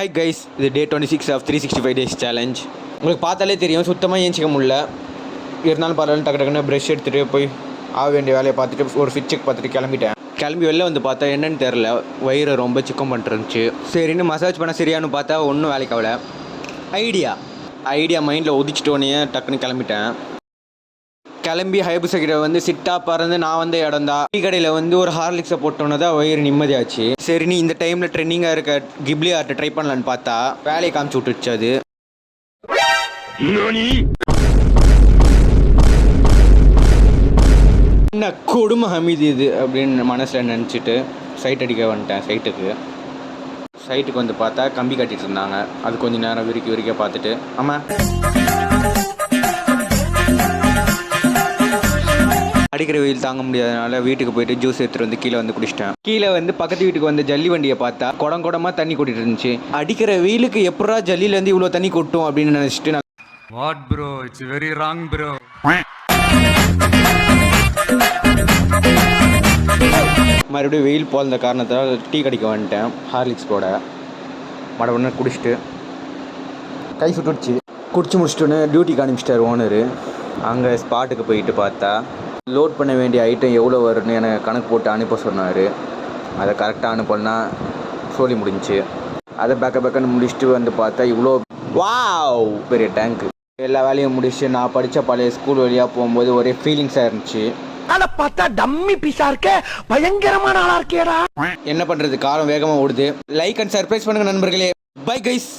Hi guys, இது டே 26 of 365 days challenge. உங்களுக்கு பார்த்தாலே தெரியும், சுத்தமாக ஏஞ்சிக்க முடியல. இருந்தாலும் பரவாயில்ல, டக்கு டக்குன்னு ப்ரெஷ் எடுத்துகிட்டு போய் ஆக வேண்டிய வேலையை பார்த்துட்டு ஒரு ஃபிட் செக் பார்த்துட்டு கிளம்பி வெளில வந்து பார்த்தா என்னன்னு தெரில, வயிறு ரொம்ப சிக்கம் பண்ணிருந்துச்சு. சரின்னு மசாஜ் பண்ண சரியானு பார்த்தா ஒன்றும் வேலைக்கு ஆகல. ஐடியா மைண்டில் உதிச்சிட்டோன்னே டக்குன்னு கிளம்பி ஹைபுசா கிட்ட வந்து சிட்டா பறந்து நான் வந்து இடம் தான். டீ கடையில் வந்து ஒரு ஹார்லிக்ஸை போட்டோன்னே தான் வயிறு நிம்மதியாச்சு. சரி, நீ இந்த டைமில் ட்ரெண்டிங்காக இருக்க கிப்லி ஆர்ட்டை ட்ரை பண்ணலான்னு பார்த்தா வேலையை காமிச்சு விட்டுருச்சு. அது என்ன கொடுமை ஹமீது இது அப்படின்னு மனசில் நினச்சிட்டு சைட் அடிக்க வந்துட்டேன். சைட்டுக்கு வந்து பார்த்தா கம்பி கட்டிட்டு இருந்தாங்க. அது கொஞ்சம் நேரம் விரிக்க பார்த்துட்டு ஆமாம் அடிக்கிற வெயில் தாங்க முடியாதனால வீட்டுக்கு போயிட்டு ஜூஸ் எடுத்துகிட்டு வந்து கீழே வந்து குடிச்சிட்டேன். கீழே வந்து பக்கத்து வீட்டுக்கு வந்து ஜல்லி வண்டியை பார்த்தா குடமாக தண்ணி கொட்டிட்டு இருந்துச்சு. அடிக்கிற வெயிலுக்கு எப்படா ஜல்லியிலேருந்து இவ்வளோ தண்ணி கொட்டும் அப்படின்னு நினச்சிட்டு நான் what bro, it's very wrong bro. மறுபடியும் வெயில் போந்த காரணத்தால் டீ கடிக்க வந்துட்டேன். ஹார்லிக்ஸ் போட மடவுடனே குடிச்சிட்டு கை சுட்டுடுச்சு. குடிச்சு முடிச்சிட்டோன்னு டியூட்டிக்கு அனுப்பிச்சிட்டார் ஓனரு. அங்கே ஸ்பாட்டுக்கு போயிட்டு பார்த்தா லோட் பண்ண வேண்டிய ஐட்டம் எவ்வளோ வரும்னு எனக்கு கணக்கு போட்டு அனுப்ப சொன்னார். அதை கரெக்டாக அனுப்பலனா சொல்லி முடிஞ்சிச்சு. அதை பேக்கன்னு முடிச்சுட்டு வந்து பார்த்தா இவ்வளோ பெரிய டேங்க்கு. எல்லா வேலையும் முடிச்சுட்டு நான் படித்த பழைய ஸ்கூல் வழியாக போகும்போது ஒரே ஃபீலிங்ஸாக இருந்துச்சு. பார்த்தா டம்மி பீஸா இருக்க, பயங்கரமான ஆளா இருக்கேடா. என்ன பண்ணுறது, காலம் வேகமாக ஓடுது. லைக் அண்ட் சர்ப்ரைஸ் பண்ணுங்க நண்பர்களே. Bye guys.